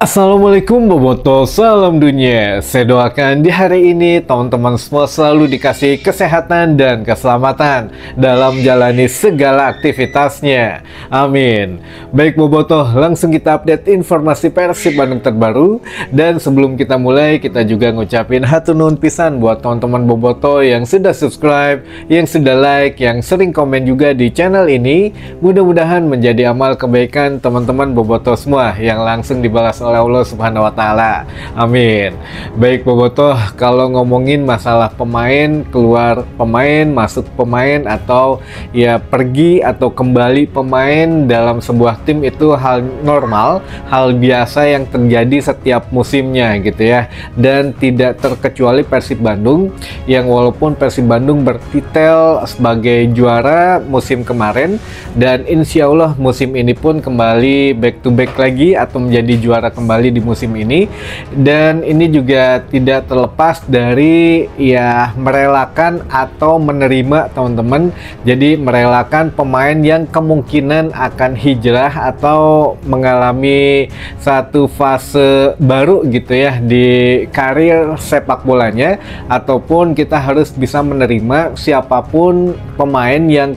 Assalamualaikum Boboto, salam dunia. Saya doakan di hari ini teman-teman semua selalu dikasih kesehatan dan keselamatan dalam jalani segala aktivitasnya. Amin. Baik Boboto, langsung kita update informasi Persib Bandung terbaru. Dan sebelum kita mulai, kita juga ngucapin hatur nuhun pisan buat teman-teman Boboto yang sudah subscribe, yang sudah like, yang sering komen juga di channel ini. Mudah-mudahan menjadi amal kebaikan teman-teman Boboto semua yang langsung dibalas oleh Allah Subhanahu wa Ta'ala. Amin. Baik Boboto, kalau ngomongin masalah pemain, keluar pemain, masuk pemain, atau ya pergi atau kembali pemain dalam sebuah tim itu hal normal, hal biasa yang terjadi setiap musimnya gitu ya. Dan tidak terkecuali Persib Bandung yang walaupun Persib Bandung bertitel sebagai juara musim kemarin, dan insya Allah musim ini pun kembali back to back lagi atau menjadi juara kembali di musim ini. Dan ini juga tidak terlepas dari ya merelakan atau menerima teman-teman, jadi merelakan pemain yang kemungkinan akan hijrah atau mengalami satu fase baru gitu ya di karir sepak bolanya, ataupun kita harus bisa menerima siapapun pemain yang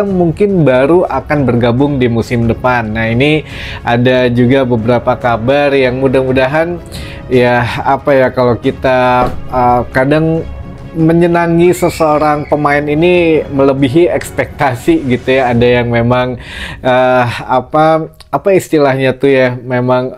mungkin baru akan bergabung di musim depan. Nah, ini ada juga beberapa kabar yang mudah-mudahan ya kalau kita kadang menyenangi seseorang pemain ini melebihi ekspektasi gitu ya. Ada yang memang apa istilahnya tuh ya, memang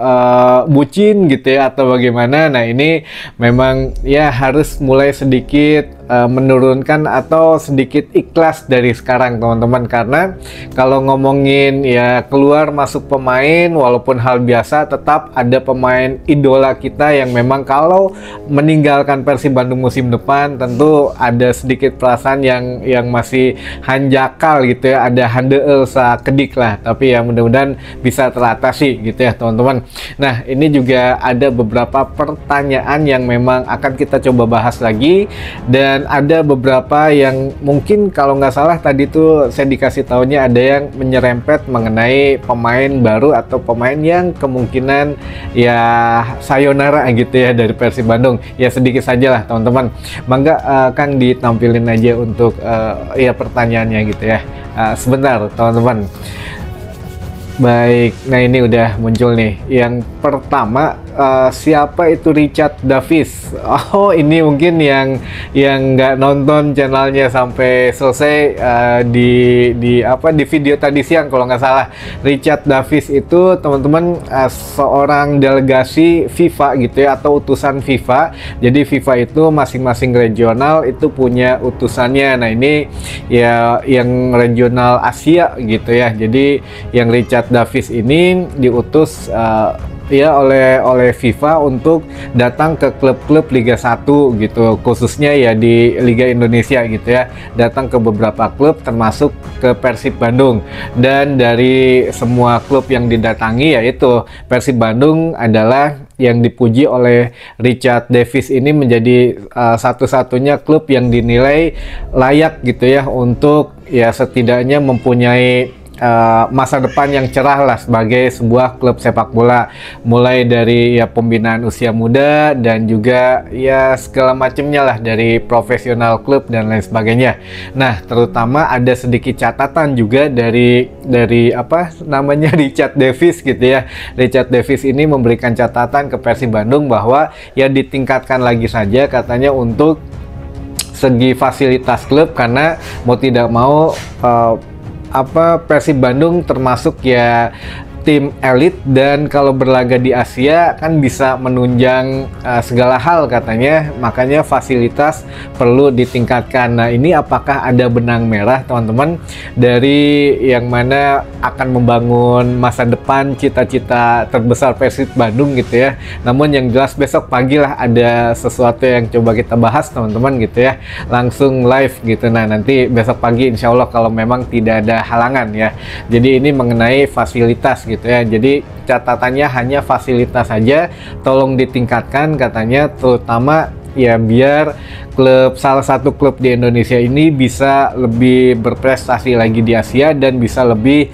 bucin gitu ya atau bagaimana. Nah, ini memang ya harus mulai sedikit menurunkan atau sedikit ikhlas dari sekarang teman-teman, karena kalau ngomongin ya keluar masuk pemain walaupun hal biasa, tetap ada pemain idola kita yang memang kalau meninggalkan Persib Bandung musim depan tentu ada sedikit perasaan yang masih hanjakal gitu ya, ada handeel sakedik lah, tapi ya mudah-mudahan bisa teratasi gitu ya teman-teman. Nah, ini juga ada beberapa pertanyaan yang memang akan kita coba bahas lagi, dan ada beberapa yang mungkin kalau nggak salah tadi tuh saya dikasih taunya ada yang menyerempet mengenai pemain baru atau pemain yang kemungkinan ya sayonara gitu ya dari Persib Bandung. Ya sedikit saja lah teman-teman. Mangga Kang ditampilin aja untuk ya pertanyaannya gitu ya. Sebentar teman-teman. Baik, nah ini udah muncul nih. Yang pertama, siapa itu Richard Davis? Oh, ini mungkin yang nggak nonton channelnya sampai selesai di video tadi siang kalau nggak salah. Richard Davis itu teman-teman seorang delegasi FIFA gitu ya, atau utusan FIFA. Jadi FIFA itu masing-masing regional itu punya utusannya. Nah, ini ya yang regional Asia gitu ya. Jadi yang Richard Davis ini diutus ya oleh FIFA untuk datang ke klub-klub Liga 1 gitu, khususnya ya di Liga Indonesia gitu ya, datang ke beberapa klub termasuk ke Persib Bandung. Dan dari semua klub yang didatangi, yaitu Persib Bandung adalah yang dipuji oleh Richard Davis ini menjadi satu-satunya klub yang dinilai layak gitu ya untuk ya setidaknya mempunyai masa depan yang cerah lah sebagai sebuah klub sepak bola, mulai dari ya pembinaan usia muda dan juga ya segala macamnya lah, dari profesional klub dan lain sebagainya. Nah, terutama ada sedikit catatan juga dari Richard Davis gitu ya. Richard Davis ini memberikan catatan ke Persib Bandung bahwa ya ditingkatkan lagi saja katanya untuk segi fasilitas klub, karena mau tidak mau Persib Bandung termasuk ya tim elit, dan kalau berlaga di Asia kan bisa menunjang segala hal katanya, makanya fasilitas perlu ditingkatkan. Nah, ini apakah ada benang merah teman-teman dari yang mana akan membangun masa depan cita-cita terbesar Persib Bandung gitu ya. Namun yang jelas besok pagi lah ada sesuatu yang coba kita bahas teman-teman gitu ya, langsung live gitu. Nah, nanti besok pagi insya Allah kalau memang tidak ada halangan ya. Jadi ini mengenai fasilitas gitu ya. Jadi catatannya hanya fasilitas saja, tolong ditingkatkan katanya, terutama ya biar salah satu klub di Indonesia ini bisa lebih berprestasi lagi di Asia dan bisa lebih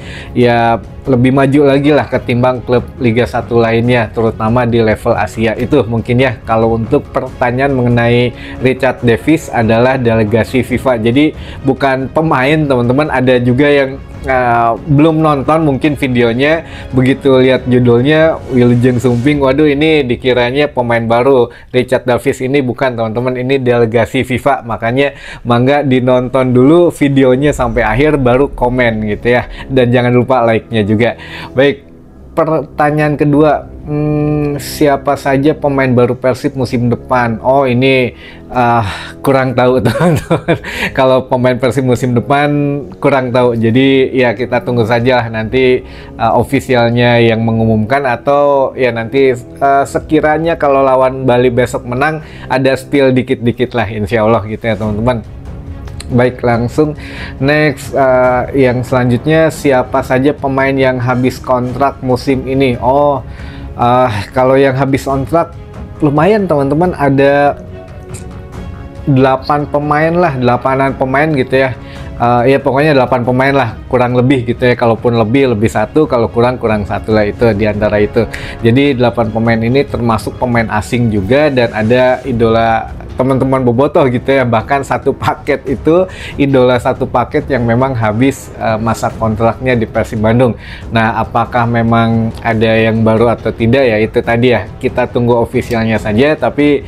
maju lagi lah ketimbang klub Liga 1 lainnya, terutama di level Asia. Itu mungkin ya kalau untuk pertanyaan mengenai Richard Davis adalah delegasi FIFA. Jadi bukan pemain teman-teman, ada juga yang belum nonton mungkin videonya, begitu lihat judulnya Wilujeng Sumping, waduh ini dikiranya pemain baru. Richard Davis ini bukan teman-teman, ini delegasi FIFA, makanya mangga dinonton dulu videonya sampai akhir baru komen gitu ya, dan jangan lupa like-nya juga. Baik, pertanyaan kedua, siapa saja pemain baru Persib musim depan? Oh ini kurang tahu teman-teman. Kalau pemain Persib musim depan kurang tahu. Jadi ya kita tunggu saja lah nanti ofisialnya yang mengumumkan, atau ya nanti sekiranya kalau lawan Bali besok menang ada spill dikit-dikit lah insya Allah gitu ya teman-teman. Baik, langsung next, yang selanjutnya, siapa saja pemain yang habis kontrak musim ini? Oh, kalau yang habis kontrak lumayan teman-teman, ada 8 pemain lah, 8-an pemain gitu ya. Ya pokoknya 8 pemain lah kurang lebih gitu ya, kalaupun lebih 1, kalau kurang 1 lah, itu diantara itu. Jadi 8 pemain ini termasuk pemain asing juga, dan ada idola teman-teman bobotoh gitu ya, bahkan satu paket itu idola satu paket yang memang habis masa kontraknya di Persib Bandung. Nah, apakah memang ada yang baru atau tidak ya, itu tadi ya kita tunggu ofisialnya saja. Tapi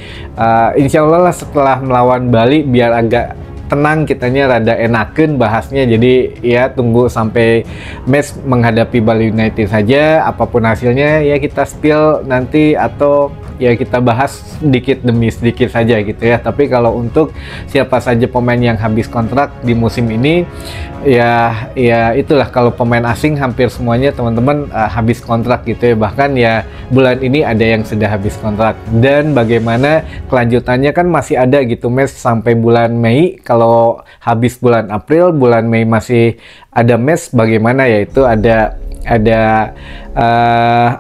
insya Allah lah setelah melawan Bali biar agak tenang, kitanya rada enakeun bahasnya. Jadi ya tunggu sampai match menghadapi Bali United saja, apapun hasilnya ya kita spill nanti, atau ya kita bahas sedikit demi sedikit saja gitu ya. Tapi kalau untuk siapa saja pemain yang habis kontrak di musim ini, ya itulah, kalau pemain asing hampir semuanya teman-teman habis kontrak gitu ya. Bahkan ya bulan ini ada yang sudah habis kontrak, dan bagaimana kelanjutannya kan masih ada gitu match sampai bulan Mei. Kalau habis bulan April, bulan Mei masih ada match, bagaimana ya, itu ada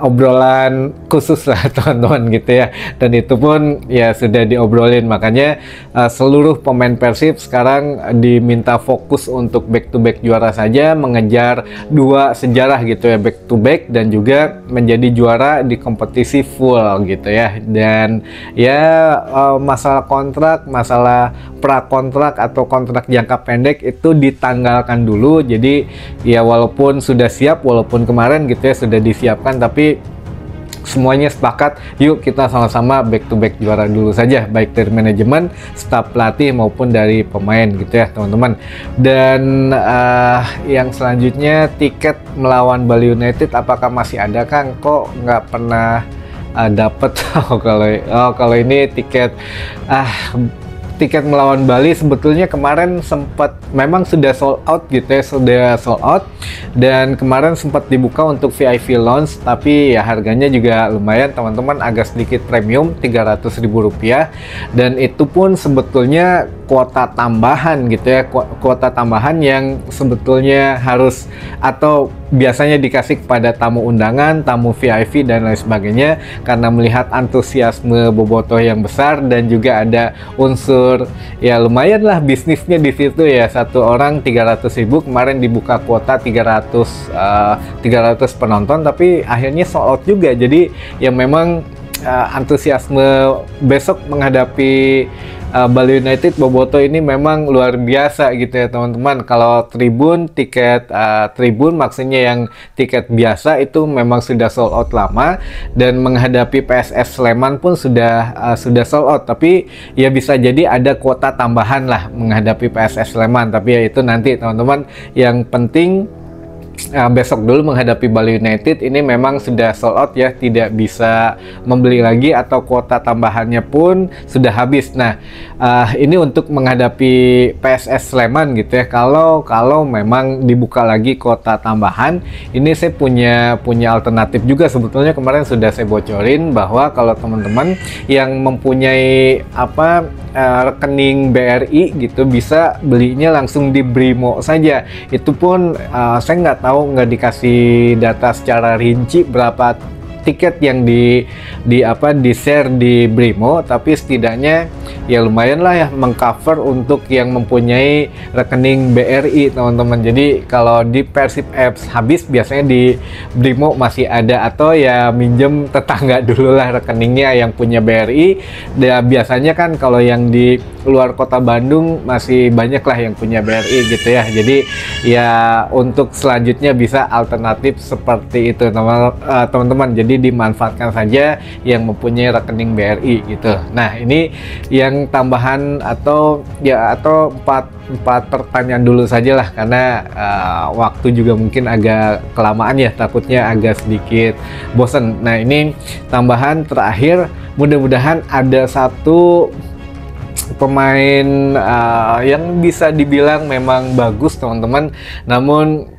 obrolan khusus lah teman-teman gitu ya, dan itu pun ya sudah diobrolin. Makanya seluruh pemain Persib sekarang diminta fokus untuk back to back juara saja, mengejar 2 sejarah gitu ya, back to back, dan juga menjadi juara di kompetisi full gitu ya. Dan ya masalah kontrak, masalah prakontrak atau kontrak jangka pendek itu ditanggalkan dulu. Jadi ya walaupun sudah siap, walaupun kemarin gitu ya sudah disiapkan, tapi semuanya sepakat yuk kita sama-sama back to back juara dulu saja, baik dari manajemen, staf pelatih maupun dari pemain gitu ya teman-teman. Dan yang selanjutnya, tiket melawan Bali United apakah masih ada Kang? Kok nggak pernah dapet? Kalau ini tiket melawan Bali sebetulnya kemarin sempat, memang sudah sold out gitu ya, sudah sold out, dan kemarin sempat dibuka untuk VIP lounge, tapi ya harganya juga lumayan teman-teman, agak sedikit premium, Rp300.000, dan itu pun sebetulnya kuota tambahan gitu ya, kuota tambahan yang sebetulnya harus atau biasanya dikasih kepada tamu undangan, tamu VIP dan lain sebagainya, karena melihat antusiasme bobotoh yang besar, dan juga ada unsur ya lumayan lah bisnisnya di situ ya. Satu orang 300.000, kemarin dibuka kuota 300 penonton, tapi akhirnya sold out juga. Jadi ya memang antusiasme besok menghadapi Bali United bobotoh ini memang luar biasa gitu ya teman-teman. Kalau tribun, tiket tribun maksudnya yang tiket biasa itu memang sudah sold out lama, dan menghadapi PSS Sleman pun sudah sold out. Tapi ya bisa jadi ada kuota tambahan lah menghadapi PSS Sleman, tapi ya itu nanti teman-teman. Yang penting besok dulu menghadapi Bali United ini memang sudah sold out ya, tidak bisa membeli lagi, atau kuota tambahannya pun sudah habis. Nah ini untuk menghadapi PSS Sleman gitu ya. Kalau memang dibuka lagi kuota tambahan, ini saya punya alternatif juga sebetulnya. Kemarin sudah saya bocorin bahwa kalau teman-teman yang mempunyai rekening BRI gitu, bisa belinya langsung di Brimo saja. Itu pun saya nggak dikasih data secara rinci berapa tiket yang di share di Brimo, tapi setidaknya ya lumayan lah ya mengcover untuk yang mempunyai rekening BRI teman-teman. Jadi kalau di Persib Apps habis biasanya di Brimo masih ada, atau ya minjem tetangga dulu lah rekeningnya yang punya BRI. Dan biasanya kan kalau yang di luar kota Bandung masih banyak lah yang punya BRI gitu ya. Jadi ya untuk selanjutnya bisa alternatif seperti itu teman-teman. Jadi dimanfaatkan saja yang mempunyai rekening BRI gitu. Nah, ini yang tambahan atau empat pertanyaan dulu saja lah, karena waktu juga mungkin agak kelamaan ya, takutnya agak sedikit bosen. Nah, ini tambahan terakhir, mudah-mudahan ada satu pemain yang bisa dibilang memang bagus teman-teman, namun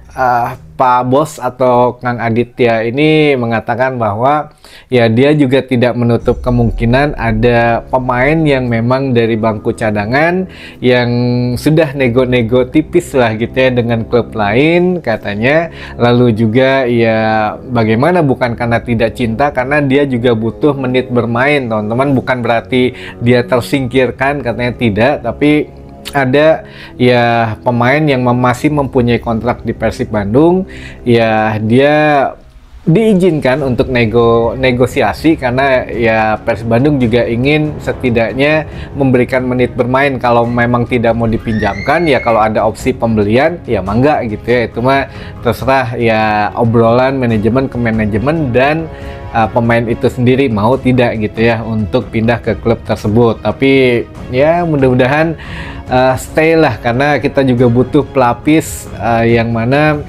Pak Bos atau Kang Aditya ini mengatakan bahwa ya dia juga tidak menutup kemungkinan ada pemain yang memang dari bangku cadangan yang sudah nego-nego tipis lah gitu ya dengan klub lain katanya. Lalu juga ya bagaimana, bukan karena tidak cinta, karena dia juga butuh menit bermain teman-teman. Bukan berarti dia tersingkirkan, katanya tidak, tapi ada ya pemain yang masih mempunyai kontrak di Persib Bandung, ya dia diizinkan untuk negosiasi, karena ya Persib Bandung juga ingin setidaknya memberikan menit bermain. Kalau memang tidak mau dipinjamkan, ya kalau ada opsi pembelian ya mangga gitu ya, itu mah terserah ya obrolan manajemen ke manajemen dan pemain itu sendiri mau tidak gitu ya untuk pindah ke klub tersebut. Tapi ya mudah-mudahan stay lah, karena kita juga butuh pelapis yang mana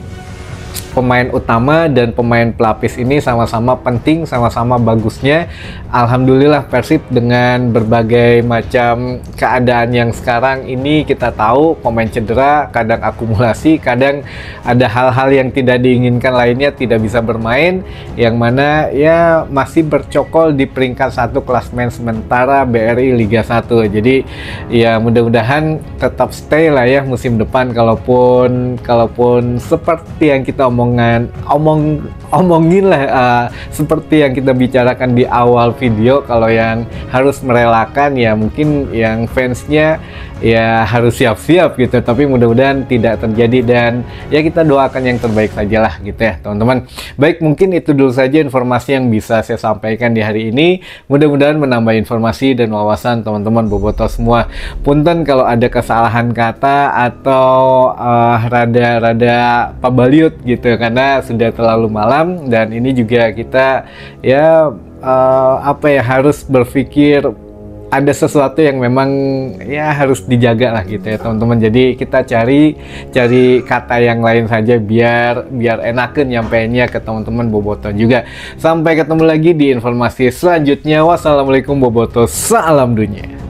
pemain utama dan pemain pelapis ini sama-sama penting, sama-sama bagusnya. Alhamdulillah Persib dengan berbagai macam keadaan yang sekarang ini, kita tahu pemain cedera, kadang akumulasi, kadang ada hal-hal yang tidak diinginkan lainnya tidak bisa bermain, yang mana ya masih bercokol di peringkat 1 klasemen sementara BRI Liga 1. Jadi ya mudah-mudahan tetap stay lah ya musim depan, kalaupun seperti yang kita omongin lah, seperti yang kita bicarakan di awal video, kalau yang harus merelakan ya mungkin yang fansnya ya harus siap-siap gitu. Tapi mudah-mudahan tidak terjadi, dan ya kita doakan yang terbaik saja lah gitu ya teman-teman. Baik, mungkin itu dulu saja informasi yang bisa saya sampaikan di hari ini. Mudah-mudahan menambah informasi dan wawasan teman-teman bobotoh semua. Punten kalau ada kesalahan kata atau rada pabaliut gitu, karena sudah terlalu malam, dan ini juga kita ya harus berpikir ada sesuatu yang memang ya harus dijaga lah gitu ya teman-teman. Jadi kita cari kata yang lain saja biar enakan nyampeinnya ke teman-teman bobotoh juga. Sampai ketemu lagi di informasi selanjutnya. Wassalamualaikum bobotoh, salam dunia.